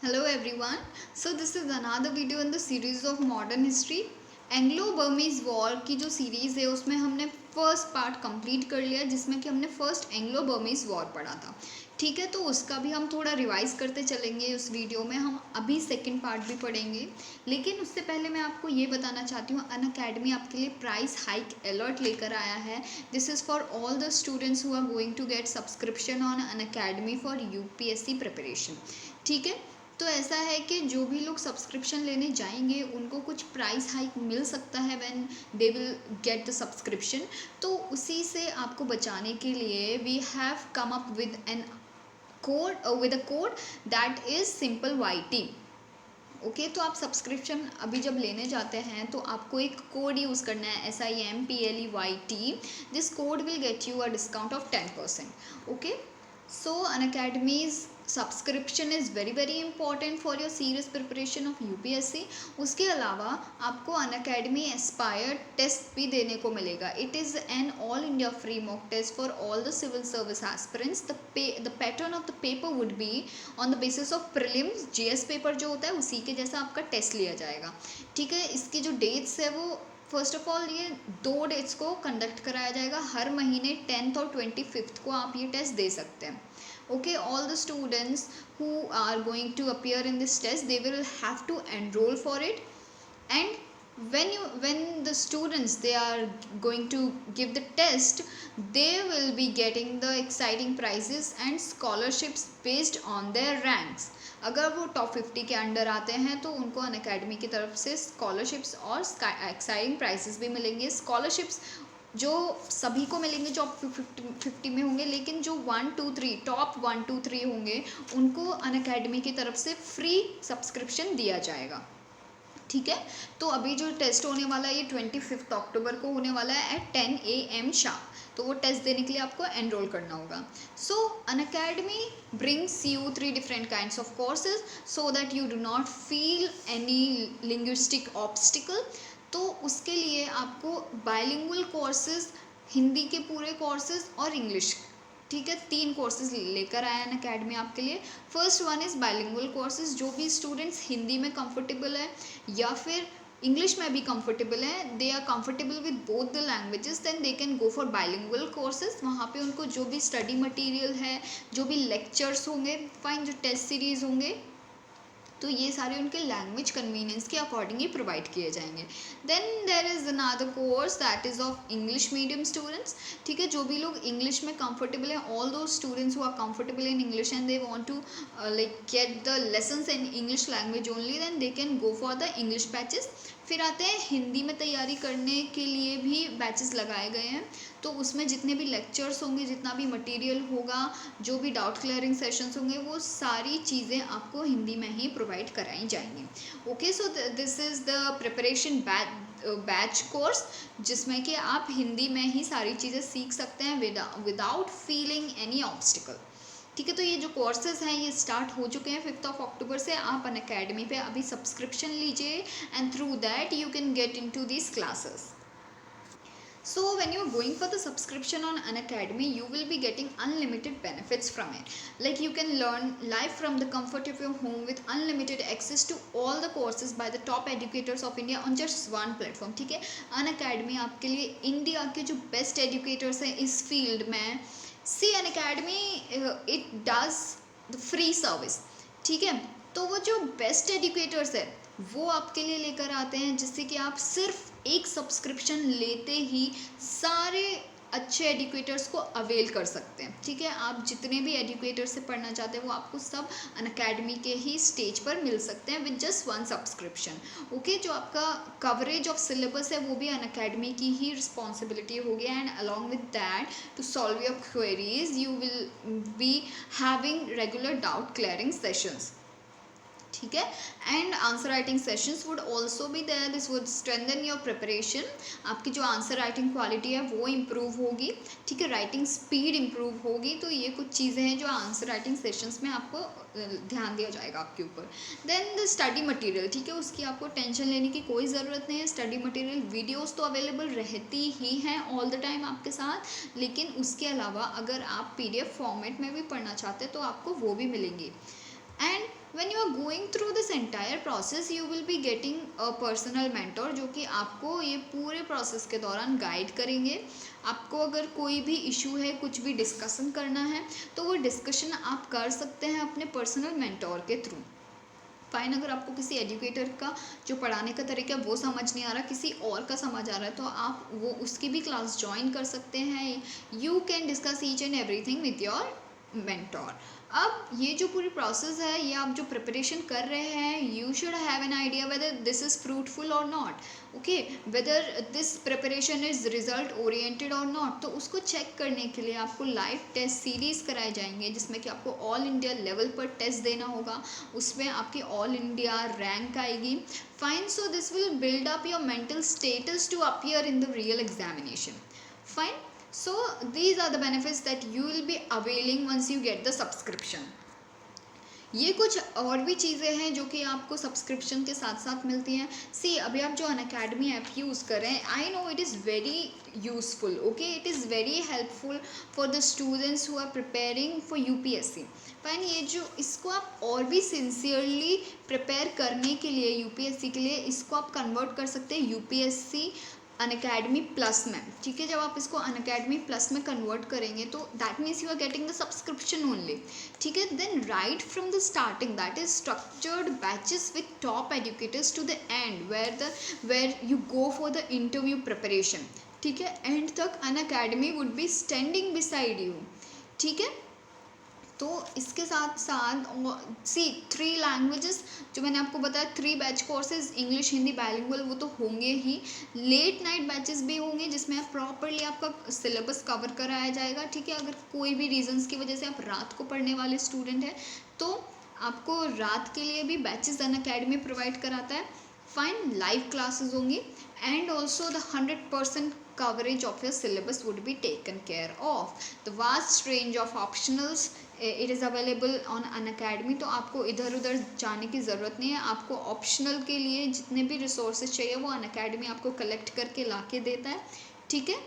Hello everyone. So this is another video in the series of modern history. Anglo Burmese war की जो series है उसमें हमने first part complete कर लिया जिसमें कि हमने फर्स्ट एंग्लो बर्मीज वॉर पढ़ा था। ठीक है, तो उसका भी हम थोड़ा रिवाइज करते चलेंगे। उस वीडियो में हम अभी सेकंड पार्ट भी पढ़ेंगे, लेकिन उससे पहले मैं आपको ये बताना चाहती हूँ अनअकैडमी आपके लिए प्राइस हाइक अलर्ट लेकर आया है। This is for all the students who are going to get subscription on Unacademy for UPSC preparation. ठीक है, तो ऐसा है कि जो भी लोग सब्सक्रिप्शन लेने जाएंगे उनको कुछ प्राइस हाइक मिल सकता है when they will get the subscription. तो उसी से आपको बचाने के लिए we have come up with an code with a code that is simple YT। Okay, तो आप सब्सक्रिप्शन अभी जब लेने जाते हैं तो आपको एक कोड यूज़ करना है SIMPLEYT। This code will get you a discount of 10%। Okay, so Unacademy's subscription is very important for your serious preparation of UPSC. उसके अलावा आपको अनअकैडमी एस्पायर टेस्ट भी देने को मिलेगा। It is an all India free mock test for all the civil service aspirants. The pattern of the paper would be on the basis of prelims. GS paper जो होता है उसी के जैसा आपका टेस्ट लिया जाएगा। ठीक है, इसकी जो डेट्स है वो फर्स्ट ऑफ ऑल ये 2 डेट्स को कंडक्ट कराया जाएगा। हर महीने 10th और 25th को आप ये टेस्ट दे सकते हैं। Okay, all the students who are going to appear in this test, they will have to enroll for it. And when the students they are going to give the test, they will be getting the exciting prizes and scholarships based on their ranks. अगर वो top 50 के under आते हैं तो उनको Unacademy की तरफ से स्कॉलरशिप्स और एक्साइटिंग प्राइजेस भी मिलेंगे। स्कॉलरशिप्स जो सभी को मिलेंगे जो आप 50 में होंगे, लेकिन जो 1 2 3 टॉप 1 2 3 होंगे उनको अनअकैडमी की तरफ से फ्री सब्सक्रिप्शन दिया जाएगा। ठीक है, तो अभी जो टेस्ट होने वाला है ये 25 अक्टूबर को होने वाला है एट 10 AM शार्प। तो वो टेस्ट देने के लिए आपको एनरोल करना होगा। सो Unacademy brings you 3 different kinds of courses so that you do not feel any linguistic obstacle. तो उसके लिए आपको बाइलिंगुअल कोर्सेज, हिंदी के पूरे कोर्सेज और इंग्लिश, ठीक है, 3 कोर्सेज लेकर आया है अनअकैडमी आपके लिए। First one is bilingual courses. जो भी स्टूडेंट्स हिंदी में कंफर्टेबल है या फिर इंग्लिश में भी कंफर्टेबल है, they are comfortable with both the languages, then they can go for bilingual courses. वहाँ पे उनको जो भी स्टडी मटेरियल है, जो भी लेक्चर्स होंगे, फाइन जो टेस्ट सीरीज़ होंगे, तो ये सारे उनके लैंग्वेज कन्वीनियंस के अकॉर्डिंग ही प्रोवाइड किए जाएंगे। Then there is another course that is of English medium students. ठीक है, जो भी लोग इंग्लिश में कंफर्टेबल हैं, all those students who are comfortable in English and they want to like get the lessons in English language only, then they can go for the English batches. फिर आते हैं हिंदी में तैयारी करने के लिए भी बैचेस लगाए गए हैं। तो उसमें जितने भी लेक्चर्स होंगे, जितना भी मटेरियल होगा, जो भी डाउट क्लियरिंग सेशंस होंगे, वो सारी चीज़ें आपको हिंदी में ही प्रोवाइड कराई जाएंगी। Okay, so this is the preparation batch course, जिसमें कि आप हिंदी में ही सारी चीज़ें सीख सकते हैं विदाउट फीलिंग एनी ऑब्स्टिकल। ठीक है, तो ये जो कोर्सेज हैं ये स्टार्ट हो चुके हैं 5 अक्टूबर से। आप अनअकैडमी पे अभी सब्सक्रिप्शन लीजिए and through that you can get into these classes. So when you are going for the subscription on Unacademy, you will be getting unlimited benefits from it. Like you can learn live from the comfort of your home with unlimited access to all the courses by the top educators of India on just one platform. ठीक है, Unacademy आपके लिए India के जो best educators हैं इस field में। सी Unacademy it does the free service। ठीक है, तो वो जो बेस्ट एजुकेटर्स है वो आपके लिए लेकर आते हैं, जिससे कि आप सिर्फ एक सब्सक्रिप्शन लेते ही सारे अच्छे एजुकेटर्स को अवेल कर सकते हैं। ठीक है, आप जितने भी एजुकेटर से पढ़ना चाहते हैं वो आपको सब अनअकैडमी के ही स्टेज पर मिल सकते हैं विद जस्ट 1 सब्सक्रिप्शन। ओके, जो आपका कवरेज ऑफ सिलेबस है वो भी अनअकैडमी की ही रिस्पॉन्सिबिलिटी होगी। And along with that, to solve your queries you will be having regular doubt clearing sessions. ठीक है, and answer writing sessions would also be there. This would strengthen your preparation. आपकी जो answer writing quality है वो improve होगी। ठीक है, writing speed improve होगी। तो ये कुछ चीज़ें हैं जो आंसर राइटिंग सेशंस में आपको ध्यान दिया जाएगा आपके ऊपर। देन द स्टडी मटेरियल, ठीक है, उसकी आपको टेंशन लेने की कोई ज़रूरत नहीं है। स्टडी मटेरियल वीडियोज़ तो अवेलेबल रहती ही हैं ऑल द टाइम आपके साथ, लेकिन उसके अलावा अगर आप PDF फॉर्मेट में भी पढ़ना चाहते हैं तो आपको वो भी मिलेंगी। And when you are going through this entire process you will be getting a personal mentor जो कि आपको ये पूरे प्रोसेस के दौरान गाइड करेंगे। आपको अगर कोई भी इशू है, कुछ भी डिस्कशन करना है, तो वो डिस्कशन आप कर सकते हैं अपने पर्सनल मेंटर के थ्रू। फाइन, अगर आपको किसी एजुकेटर का जो पढ़ाने का तरीका है वो समझ नहीं आ रहा, किसी और का समझ आ रहा है, तो आप वो उसकी भी क्लास ज्वाइन कर सकते हैं। You can discuss each and everything with your mentor. अब ये जो पूरी प्रोसेस है, ये आप जो प्रिपरेशन कर रहे हैं, you should have an idea whether this is fruitful और not, okay, whether this preparation is result oriented और नॉट। तो उसको चेक करने के लिए आपको लाइव टेस्ट सीरीज़ कराए जाएंगे, जिसमें कि आपको ऑल इंडिया लेवल पर टेस्ट देना होगा, उसमें आपकी ऑल इंडिया रैंक आएगी। Fine, so this will build up your mental status to appear in the real examination. Fine, so these are the benefits that you will be availing once you get the subscription। ये कुछ और भी चीज़ें हैं जो कि आपको subscription के साथ साथ मिलती हैं। सी, अभी आप जो अनअकैडमी ऐप यूज़ कर रहे हैं, I know it is very useful, okay, it is very helpful for the students who are preparing for UPSC. Fine, ये जो इसको आप और भी सिंसियरली प्रिपेयर करने के लिए यूपीएससी के लिए इसको आप कन्वर्ट कर सकते हैं यूपीएससी अनअकैडमी प्लस में, ठीक है। जब आप इसको अनअकैडमी प्लस में कन्वर्ट करेंगे तो that means you are getting the subscription only, ठीक है। Then right from the starting that is structured batches with top educators to the end where you go for the interview preparation, ठीक है। End तक Unacademy would be standing beside you, ठीक है। तो इसके साथ साथ सी 3 लैंग्वेजेस जो मैंने आपको बताया, 3 batch courses, English, Hindi, bilingual, वो तो होंगे ही। लेट नाइट बैचेस भी होंगे जिसमें आप प्रॉपरली आपका सिलेबस कवर कराया जाएगा, ठीक है। अगर कोई भी रीजंस की वजह से आप रात को पढ़ने वाले स्टूडेंट हैं तो आपको रात के लिए भी बैचेस अनअकैडमी प्रोवाइड कराता है। फाइन, लाइव क्लासेस होंगी and also the 100% coverage of your syllabus would be taken care of. The vast range of optionals it is available on Unacademy, तो आपको इधर उधर जाने की ज़रूरत नहीं है। आपको ऑप्शनल के लिए जितने भी रिसोर्सेज चाहिए वो Unacademy आपको कलेक्ट करके ला के देता है, ठीक है।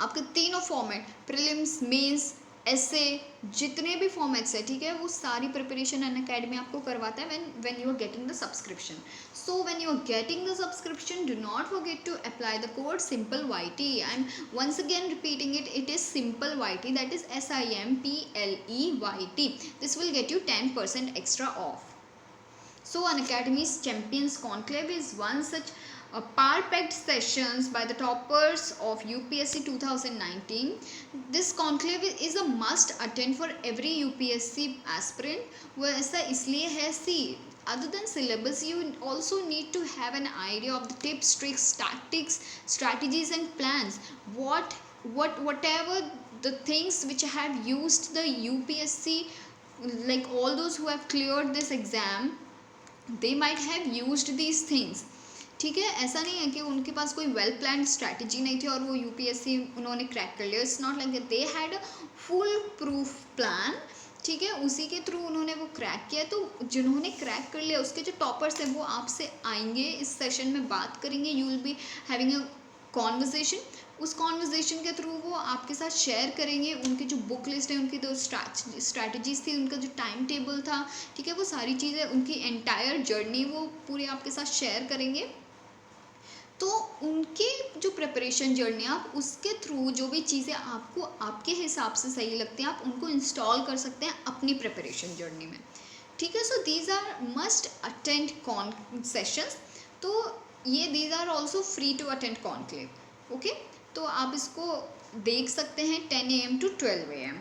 आपके तीनों फॉर्मेट, प्रीलिम्स, मेंस, ऐसे जितने भी फॉर्मेट्स है, ठीक है, वो सारी प्रिपरेशन अनअकैडमी आपको करवाता है when you are getting the subscription. So when you are getting the subscription, do not forget to apply the code simple YT। I am once again repeating it, it is simple YT, that is SIMPLEYT। this will get you 10% extra off। So Unacademy's Champions Conclave is one such power-packed sessions by the toppers of UPSC 2019. This conclave is a must attend for every UPSC aspirant। वो ऐसा इसलिए है, see, other than syllabus you also need to have an idea of the tips, tricks, tactics, strategies and plans, whatever the things which have used the UPSC, like all those who have cleared this exam, they might have used these things, ठीक है। ऐसा नहीं है कि उनके पास कोई well plan strategy नहीं थी और वो यूपीएससी उन्होंने क्रैक कर लिया। It's not like that, they had a full proof plan, ठीक है, उसी के थ्रू उन्होंने वो क्रैक किया। तो जिन्होंने क्रैक कर लिया उसके जो टॉपर्स हैं वो आपसे आएंगे, इस सेशन में बात करेंगे, you will be having a conversation. उस कॉन्वर्जेशन के थ्रू वो आपके साथ शेयर करेंगे उनकी जो बुक लिस्ट है, उनकी जो स्ट्रैटेजीज थी, उनका जो टाइम टेबल था, ठीक है, वो सारी चीज़ें, उनकी एंटायर जर्नी वो पूरी आपके साथ शेयर करेंगे। तो उनके जो प्रिपरेशन जर्नी, आप उसके थ्रू जो भी चीज़ें आपको आपके हिसाब से सही लगती हैं आप उनको इंस्टॉल कर सकते हैं अपनी प्रिपरेशन जर्नी में, ठीक है। So these are must attend con sessions. तो ये these are also free to attend conclave, okay. तो आप इसको देख सकते हैं 10 AM to 12 AM।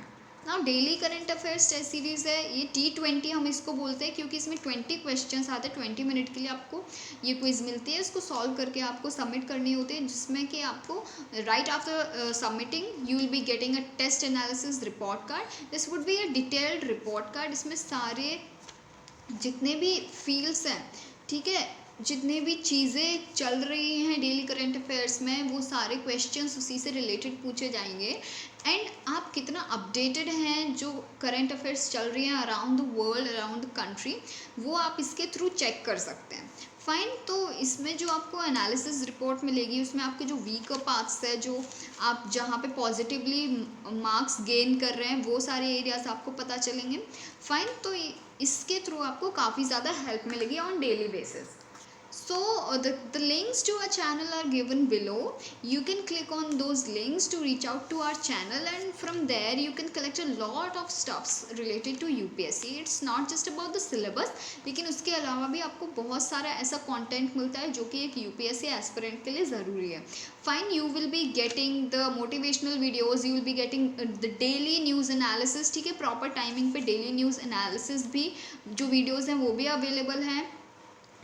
ना daily current affairs test series है, ये T20 हम इसको बोलते हैं क्योंकि इसमें 20 क्वेश्चंस आते हैं। 20 मिनट के लिए आपको ये क्विज़ मिलती है, इसको सॉल्व करके आपको सबमिट करनी होती है, जिसमें कि आपको right after submitting you will be getting a test analysis report card. This would be a detailed report card. इसमें सारे जितने भी फील्ड्स हैं, ठीक है, जितने भी चीज़ें चल रही हैं डेली करंट अफेयर्स में, वो सारे क्वेश्चंस उसी से रिलेटेड पूछे जाएंगे। एंड आप कितना अपडेटेड हैं जो करंट अफेयर्स चल रही हैं around the world, around the country, वो आप इसके थ्रू चेक कर सकते हैं। फाइन। तो इसमें जो आपको एनालिसिस रिपोर्ट मिलेगी उसमें आपके जो वीक पार्ट्स है, जो आप जहाँ पे पॉजिटिवली मार्क्स गेन कर रहे हैं, वो सारे एरियाज आपको पता चलेंगे। फाइन। तो इसके थ्रू आपको काफ़ी ज़्यादा हेल्प मिलेगी on daily basis. So the links to our channel are given below. You can click on those links to reach out to our channel, and from there you can collect a lot of stuffs related to UPSC. It's not just about the syllabus, लेकिन उसके अलावा भी आपको बहुत सारा ऐसा content मिलता है जो कि एक UPSC aspirant के लिए ज़रूरी है। Fine, you will be getting the motivational videos, you will be getting the daily news analysis, ठीक है, proper timing पे daily news analysis भी जो videos हैं वो भी available हैं,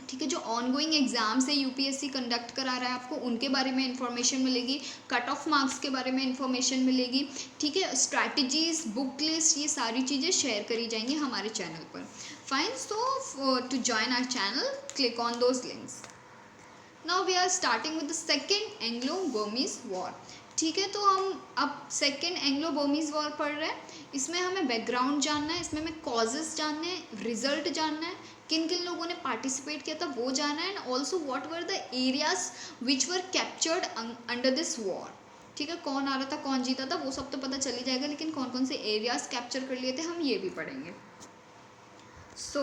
ठीक है। जो ऑनगोइंग एग्जाम्स है यूपीएससी कंडक्ट करा रहा है आपको उनके बारे में इंफॉर्मेशन मिलेगी, कट ऑफ मार्क्स के बारे में इंफॉर्मेशन मिलेगी, ठीक है। स्ट्रैटेजीज, बुक लिस्ट, ये सारी चीज़ें शेयर करी जाएंगी हमारे चैनल पर। Fine. So to join our channel click on those links. Now we are starting with the second Anglo Burmese war, ठीक है। तो हम अब सेकेंड एंग्लो बर्मीज वॉर पढ़ रहे हैं। इसमें हमें बैकग्राउंड जानना है, इसमें हमें कॉजेस जानने हैं, रिजल्ट जानना है, किन किन लोगों ने पार्टिसिपेट किया था वो जानना है, and also what were the areas which were captured under this war, ठीक है। कौन आ रहा था, कौन जीता था, वो सब तो पता चल ही जाएगा, लेकिन कौन कौन से एरियाज कैप्चर कर लिए थे हम ये भी पढ़ेंगे। सो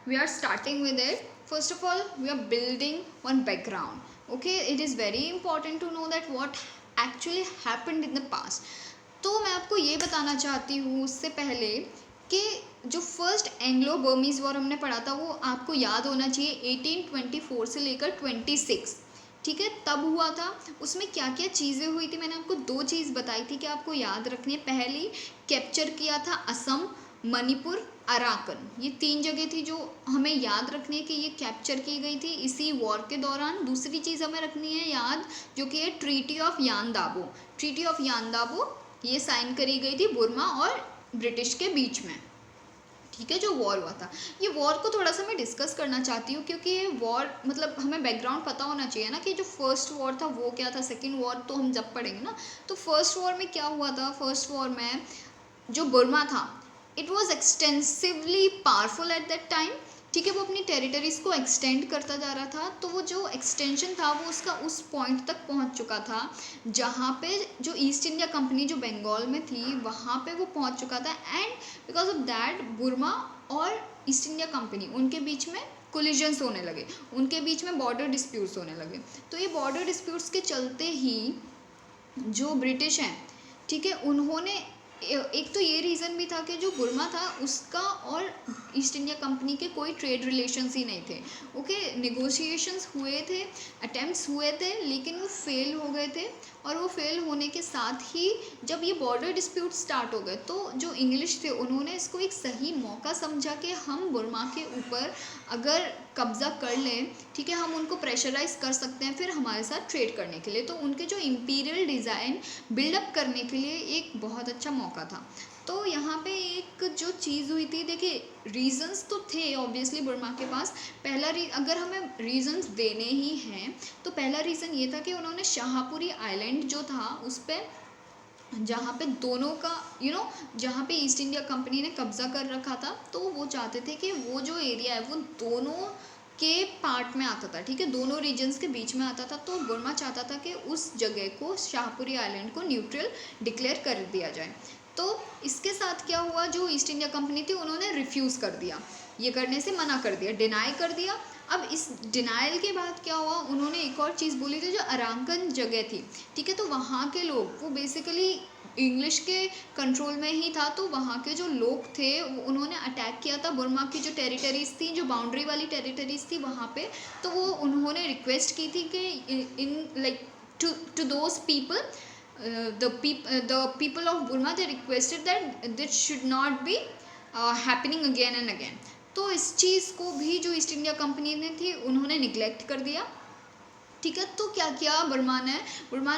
we are starting with it. First of all, we are building one background. Okay, it is very important to know that what actually happened in the past. तो मैं आपको ये बताना चाहती हूँ उससे पहले कि जो फर्स्ट एंग्लो बर्मीज वॉर हमने पढ़ा था वो आपको याद होना चाहिए 1824 से लेकर 26, ठीक है, तब हुआ था। उसमें क्या क्या चीज़ें हुई थी, मैंने आपको 2 चीज़ बताई थी कि आपको याद रखनी है। पहली, कैप्चर किया था असम, मणिपुर, अराकन, ये 3 जगह थी जो हमें याद रखनी है कि ये कैप्चर की गई थी इसी वॉर के दौरान। दूसरी चीज़ हमें रखनी है याद, जो कि है ट्रीटी ऑफ यान दाबो। ट्रीटी ऑफ यान दाबो ये साइन करी गई थी बुर्मा और ब्रिटिश के बीच में, ठीक है, जो वॉर हुआ था। ये वॉर को थोड़ा सा मैं डिस्कस करना चाहती हूँ क्योंकि ये वॉर मतलब हमें बैकग्राउंड पता होना चाहिए ना कि जो फर्स्ट वॉर था वो क्या था, सेकेंड वॉर तो हम जब पढ़ेंगे ना। तो फर्स्ट वॉर में क्या हुआ था, फर्स्ट वॉर में जो बुर्मा था it was extensively powerful at that time, ठीक है। वो अपनी टेरिटरीज़ को एक्सटेंड करता जा रहा था। तो वो जो एक्सटेंशन था वो उसका उस पॉइंट तक पहुंच चुका था जहाँ पे जो ईस्ट इंडिया कंपनी जो बंगाल में थी वहाँ पे वो पहुंच चुका था। And because of that Burma और ईस्ट इंडिया कंपनी उनके बीच में कोलिजन्स होने लगे, उनके बीच में बॉर्डर डिस्प्यूट्स होने लगे। तो ये बॉर्डर डिस्प्यूट्स के चलते ही जो ब्रिटिश हैं, ठीक है, उन्होंने एक तो ये रीज़न भी था कि जो बुर्मा था उसका और ईस्ट इंडिया कंपनी के कोई ट्रेड रिलेशंस ही नहीं थे। ओके, नेगोशिएशंस हुए थे, अटेम्प्ट्स हुए थे, लेकिन वो फेल हो गए थे। और वो फेल होने के साथ ही जब ये बॉर्डर डिस्प्यूट स्टार्ट हो गए तो जो इंग्लिश थे उन्होंने इसको एक सही मौका समझा कि हम बुर्मा के ऊपर अगर कब्ज़ा कर लें, ठीक है, हम उनको प्रेशराइज कर सकते हैं फिर हमारे साथ ट्रेड करने के लिए। तो उनके जो इम्पीरियल डिज़ाइन बिल्डअप करने के लिए एक बहुत अच्छा मौका था। तो यहाँ पे एक जो चीज़ हुई थी, देखिए रीजंस तो थे ऑब्वियसली बुर्मा के पास। पहला अगर हमें रीजंस देने ही हैं तो पहला रीज़न ये था कि उन्होंने शाहपुरी आइलैंड जो था उस पर, जहाँ पे दोनों का जहाँ पे ईस्ट इंडिया कंपनी ने कब्ज़ा कर रखा था, तो वो चाहते थे कि वो जो एरिया है वो दोनों के पार्ट में आता था, ठीक है, दोनों रीजन्स के बीच में आता था। तो बुर्मा चाहता था कि उस जगह को, शाहपुरी आइलैंड को न्यूट्रल डिक्लेयर कर दिया जाए। तो इसके साथ क्या हुआ, जो ईस्ट इंडिया कंपनी थी उन्होंने रिफ्यूज़ कर दिया, ये करने से मना कर दिया, डिनाई कर दिया। अब इस डिनाइल के बाद क्या हुआ, उन्होंने एक और चीज़ बोली थी, जो अराकन जगह थी, ठीक है, तो वहाँ के लोग वो बेसिकली इंग्लिश के कंट्रोल में ही था। तो वहाँ के जो लोग थे उन्होंने अटैक किया था बुर्मा की जो टेरिटरीज़ थी, जो बाउंड्री वाली टेरिटरीज़ थी वहाँ पे। तो वो उन्होंने रिक्वेस्ट की थी कि in like to those people, the people of Burma, they requested that this should not be happening again and again. तो इस चीज़ को भी जो ईस्ट इंडिया कंपनी ने थी उन्होंने निगलेक्ट कर दिया, ठीक है। तो क्या किया बुर्मा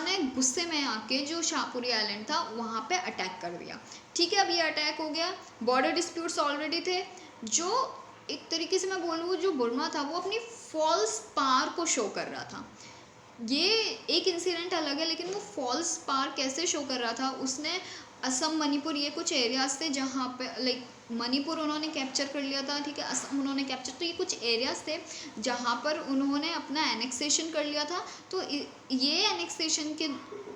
ने गुस्से में आके जो शाहपुरी आइलैंड था वहाँ पे अटैक कर दिया, ठीक है। अब ये अटैक हो गया, बॉर्डर डिस्प्यूट्स ऑलरेडी थे। जो एक तरीके से मैं बोलूँ, जो बुर्मा था वो अपनी फॉल्स पावर को शो कर रहा था। ये एक इंसिडेंट अलग है, लेकिन वो फॉल्स पावर कैसे शो कर रहा था, उसने असम, मणिपुर, ये कुछ एरियाज थे जहाँ पे लाइक मणिपुर उन्होंने कैप्चर कर लिया था, ठीक है, असम उन्होंने कैप्चर, तो ये कुछ एरियाज थे जहाँ पर उन्होंने अपना एनेक्सेशन कर लिया था। तो ये एनेक्सेशन के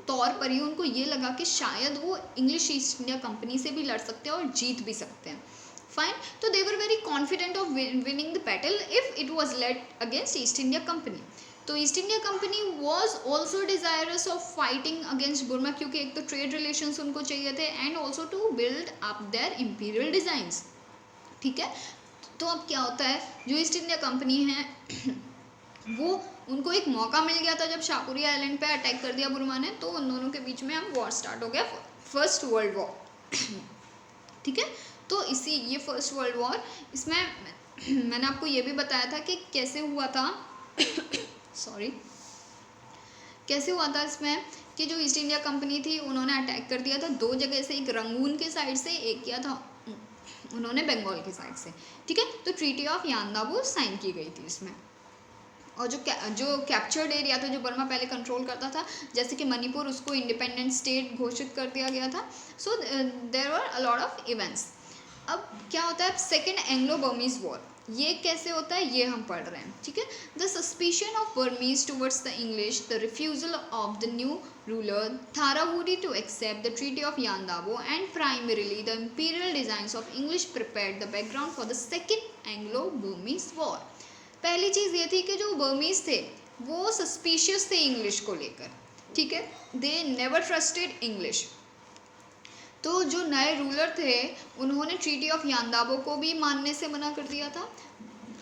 तौर पर ही उनको ये लगा कि शायद वो इंग्लिश ईस्ट इंडिया कंपनी से भी लड़ सकते हैं और जीत भी सकते हैं। फाइन, तो they were very confident of winning the battle if it was led against East India company. तो East India company was also desirous of fighting against Burma, क्योंकि एक तो ट्रेड रिलेशंस उनको चाहिए थे and also to build up their imperial designs, ठीक है। तो अब क्या होता है, जो ईस्ट इंडिया कंपनी है वो उनको एक मौका मिल गया था जब शाहपुरी आइलैंड पे अटैक कर दिया बुर्मा ने, तो उन दोनों के बीच में अब वॉर स्टार्ट हो गया, फर्स्ट वर्ल्ड वॉर, ठीक है। तो इसी ये फर्स्ट वर्ल्ड वॉर, इसमें मैंने आपको ये भी बताया था कि कैसे हुआ था सॉरी, कैसे हुआ था इसमें कि जो ईस्ट इंडिया कंपनी थी उन्होंने अटैक कर दिया था दो जगह से, एक रंगून के साइड से, एक किया था उन्होंने बंगाल के साइड से, ठीक है। तो ट्रीटी ऑफ यानदाबो साइन की गई थी इसमें। और जो कैप्चर्ड एरिया था, जो बर्मा पहले कंट्रोल करता था, जैसे कि मणिपुर, उसको इंडिपेंडेंट स्टेट घोषित कर दिया गया था। So there were a lot of events. अब क्या होता है, सेकेंड एंग्लो बर्मीज वॉर, ये कैसे होता है ये हम पढ़ रहे हैं, ठीक है। The suspicion of Burmese towards the English, the refusal of the new ruler Tharrawaddy to accept the treaty of Yandabo and primarily the imperial designs of English prepared the background for the second Anglo Burmese war. पहली चीज़ ये थी कि जो Burmese थे वो suspicious थे English को लेकर, ठीक है, दे नेवर ट्रस्टेड इंग्लिश। तो जो नए रूलर थे उन्होंने ट्रीटी ऑफ यानदाबो को भी मानने से मना कर दिया था।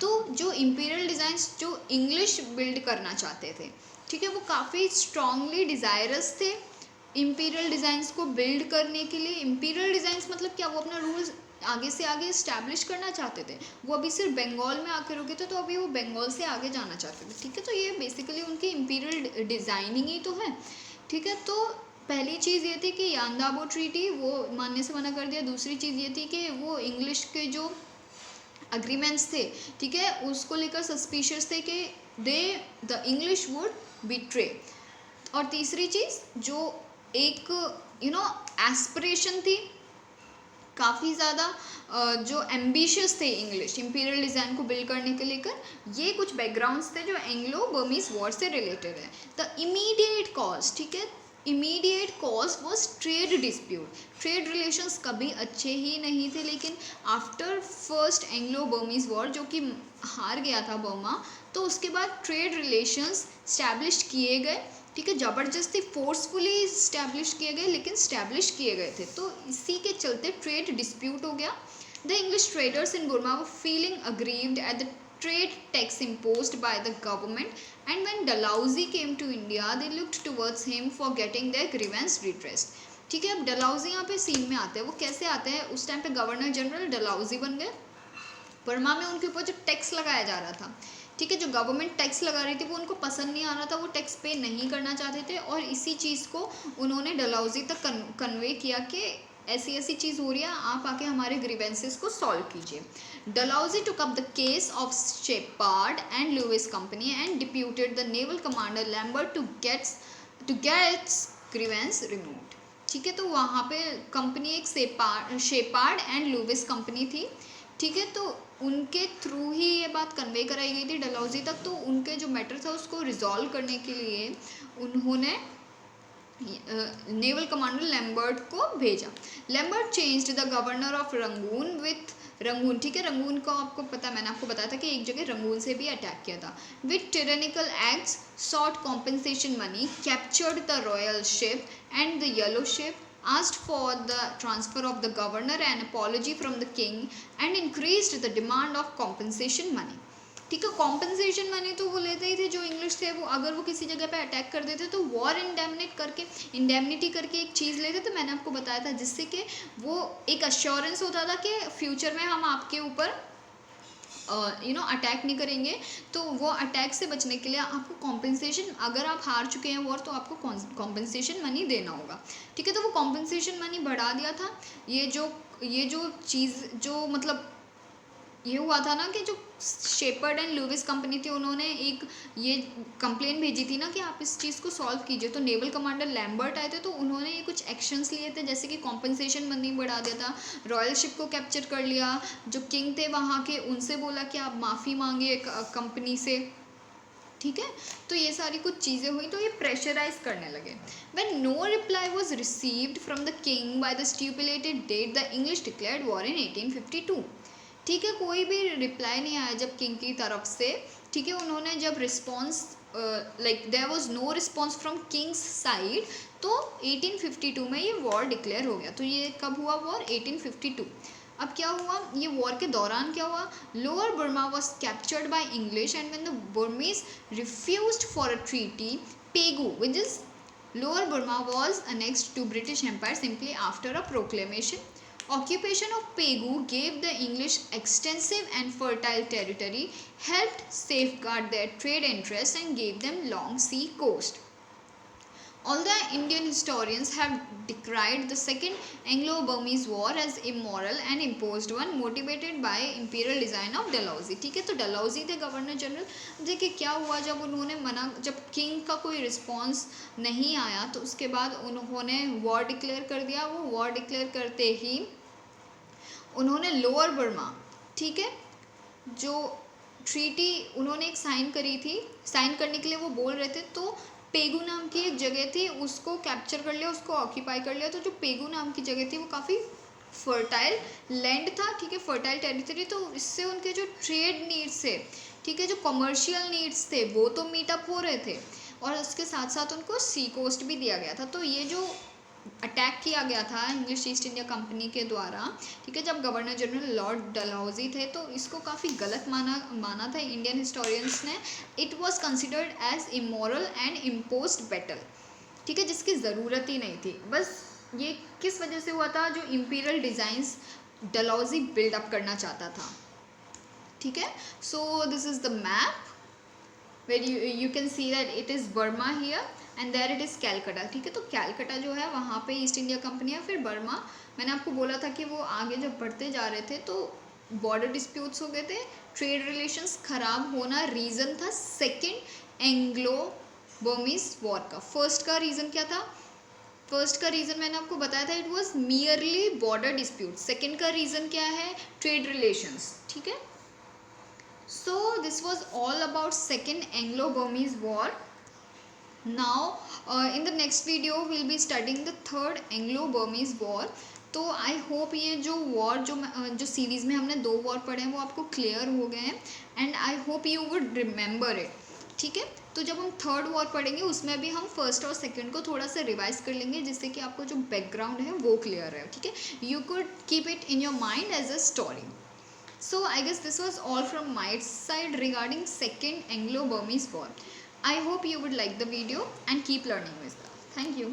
तो जो इंपीरियल डिज़ाइंस जो इंग्लिश बिल्ड करना चाहते थे, ठीक है, वो काफ़ी स्ट्रांगली डिज़ायरस थे इंपीरियल डिज़ाइंस को बिल्ड करने के लिए। इंपीरियल डिज़ाइंस मतलब क्या, वो अपना रूल्स आगे से आगे इस्टेब्लिश करना चाहते थे। वो अभी सिर्फ बंगाल में आकर रुके थे, तो अभी वो बंगाल से आगे जाना चाहते थे, ठीक है। तो ये बेसिकली उनकी इंपीरियल डिज़ाइनिंग ही तो है, ठीक है। तो पहली चीज़ ये थी कि यानदाबो ट्रीटी वो मानने से मना कर दिया। दूसरी चीज़ ये थी कि वो इंग्लिश के जो अग्रीमेंट्स थे, ठीक है, उसको लेकर सस्पिशियस थे कि द इंग्लिश वुड बिट्रे। और तीसरी चीज़ जो एक एस्पिरेशन थी काफ़ी ज़्यादा जो एम्बिशियस थे इंग्लिश इंपीरियल डिज़ाइन को बिल्ड करने के लेकर, ये कुछ बैकग्राउंड्स थे जो एंग्लो बर्मीज वॉर से रिलेटेड है। द इमीडिएट कॉज, ठीक है, immediate cause was trade dispute. Trade relations कभी अच्छे ही नहीं थे, लेकिन after first Anglo Burmese war जो कि हार गया था बर्मा, तो उसके बाद ट्रेड रिलेशंस स्टैब्लिश किए गए, ठीक है, ज़बरदस्ती फोर्सफुली इस्टेब्लिश किए गए, लेकिन इस्टेब्लिश किए गए थे। तो इसी के चलते ट्रेड डिस्प्यूट हो गया। The English traders in Burma were feeling aggrieved at the trade tax imposed by the government, and when Dalhousie came to India they looked towards him for getting their grievance redressed, ठीक है। अब डलहौजी यहाँ पे scene में आते हैं। वो कैसे आते हैं, उस टाइम पे गवर्नर जनरल डलहौजी बन गए। बर्मा में उनके ऊपर जो टैक्स लगाया जा रहा था, ठीक है, जो गवर्नमेंट टैक्स लगा रही थी वो उनको पसंद नहीं आ रहा था, वो टैक्स पे नहीं करना चाहते थे, और इसी चीज़ को उन्होंने डलहौजी तक कन्वे किया कि ऐसी ऐसी चीज़ हो रही है, आप आके हमारे ग्रीवेंसेस को सॉल्व कीजिए। Dalhousie took up the case of Shepard and Lewis Company and deputed the naval commander Lambert to get its grievance removed, ठीक है। तो वहाँ पे कंपनी एक शेपार्ड एंड लुइस कंपनी थी, ठीक है, तो उनके थ्रू ही ये बात कन्वे कराई गई थी डलहौजी तक। तो उनके जो मैटर था उसको रिजॉल्व करने के लिए उन्होंने नेवल कमांडर लैम्बर्ट को भेजा। Lambert changed the governor of Rangoon with Rangoon, ठीक है, रंगून को आपको पता, मैंने आपको बताया था कि एक जगह रंगून से भी अटैक किया था। With tyrannical acts sought compensation money, captured the royal ship and the yellow ship, asked for the transfer of the governor and apology from the king, and increased the demand of compensation money, ठीक है। Compensation money तो वो लेते ही थे जो English थे, वो अगर वो किसी जगह पे अटैक कर देते तो वॉर इंडेमनिटी करके एक चीज़ लेते थे, मैंने आपको बताया था, जिससे कि वो एक अश्योरेंस होता था कि फ्यूचर में हम आपके ऊपर अटैक नहीं करेंगे। तो वो अटैक से बचने के लिए आपको कॉम्पनसेशन, अगर आप हार चुके हैं वॉर तो आपको कॉम्पनसेशन मनी देना होगा, ठीक है। तो वो कॉम्पनसेशन मनी बढ़ा दिया था। ये जो चीज़ जो मतलब ये हुआ था ना कि जो शेपर्ड एंड लुइस कंपनी थी उन्होंने एक ये कंप्लेन भेजी थी ना कि आप इस चीज़ को सॉल्व कीजिए, तो नेवल कमांडर लैम्बर्ट आए थे तो उन्होंने ये कुछ एक्शंस लिए थे, जैसे कि कॉम्पनसेशन मनी बढ़ा दिया था, रॉयल शिप को कैप्चर कर लिया, जो किंग थे वहाँ के उनसे बोला कि आप माफ़ी मांगिए कंपनी से, ठीक है। तो ये सारी कुछ चीज़ें हुई तो ये प्रेशराइज करने लगे। When no reply was received from the king by the stipulated date the English declared war in 1852, ठीक है। कोई भी रिप्लाई नहीं आया जब किंग की तरफ से, ठीक है। उन्होंने जब response like there was no response from king's side, तो 1852 में ये वॉर डिक्लेयर हो गया। तो ये कब हुआ वॉर? 1852। अब क्या हुआ ये वॉर के दौरान? क्या हुआ, lower Burma was captured by English and when the Burmese refused for a treaty, Pegu which is lower Burma was annexed to British empire simply after a proclamation. Occupation of Pegu gave the English extensive and fertile territory, helped safeguard their trade interests and gave them long sea coast. Although Indian historians have decried the Second Anglo-Burmese War as immoral and imposed one motivated by imperial design of Dalhousie, ठीक है। तो डलहौजी थे governor general. देखिए क्या हुआ जब उन्होंने मना, जब किंग का कोई रिस्पॉन्स नहीं आया तो उसके बाद उन्होंने वॉर डिक्लेयर कर दिया। वो वॉर डिक्लेयर करते ही उन्होंने लोअर बर्मा, ठीक है, जो ट्रीटी उन्होंने एक साइन करी थी, साइन करने के लिए वो बोल रहे थे, तो पेगू नाम की एक जगह थी उसको कैप्चर कर लिया, उसको ऑक्यूपाई कर लिया। तो जो पेगू नाम की जगह थी वो काफ़ी फर्टाइल लैंड था, ठीक है, फर्टाइल टेरिटरी। तो इससे उनके जो ट्रेड नीड्स थे, ठीक है, जो कमर्शियल नीड्स थे वो तो मीटअप हो रहे थे और उसके साथ साथ उनको सी कोस्ट भी दिया गया था। तो ये जो अटैक किया गया था इंग्लिश ईस्ट इंडिया कंपनी के द्वारा, ठीक है, जब गवर्नर जनरल लॉर्ड डलहौजी थे, तो इसको काफ़ी गलत माना था इंडियन हिस्टोरियंस ने। It was considered as immoral and imposed battle, ठीक है, जिसकी ज़रूरत ही नहीं थी। बस ये किस वजह से हुआ था, जो इम्पीरियल डिज़ाइंस डलहौजी बिल्डअप करना चाहता था, ठीक है। So this is the map where you can see that it is Burma here and there it is Calcutta, ठीक है। तो कैलकटा जो है वहाँ पे ईस्ट इंडिया कंपनी है। फिर बर्मा, मैंने आपको बोला था कि वो आगे जब बढ़ते जा रहे थे तो बॉर्डर डिस्प्यूट्स हो गए थे, ट्रेड रिलेशंस ख़राब होना रीज़न था सेकेंड एंग्लो बर्मीज वॉर का। फर्स्ट का रीज़न क्या था? फर्स्ट का रीज़न मैंने आपको बताया था, it was merely border dispute. Second का रीज़न क्या है? ट्रेड रिलेशंस, ठीक है। So this was all about Second Anglo-Burmese War. Now in the next video we'll be studying the Third Anglo-Burmese War. तो आई होप ये जो war जो series में हमने 2 वॉर पढ़े हैं वो आपको क्लियर हो गए हैं and I hope you would remember it, ठीक है। तो जब हम थर्ड वॉर पढ़ेंगे उसमें भी हम फर्स्ट और सेकंड को थोड़ा सा रिवाइज कर लेंगे जिससे कि आपको जो बैकग्राउंड है वो क्लियर है, ठीक है। You could keep it in your mind as a story. So I guess this was all from my side regarding Second Anglo-Burmese War. I hope you would like the video and keep learning with that. Thank you.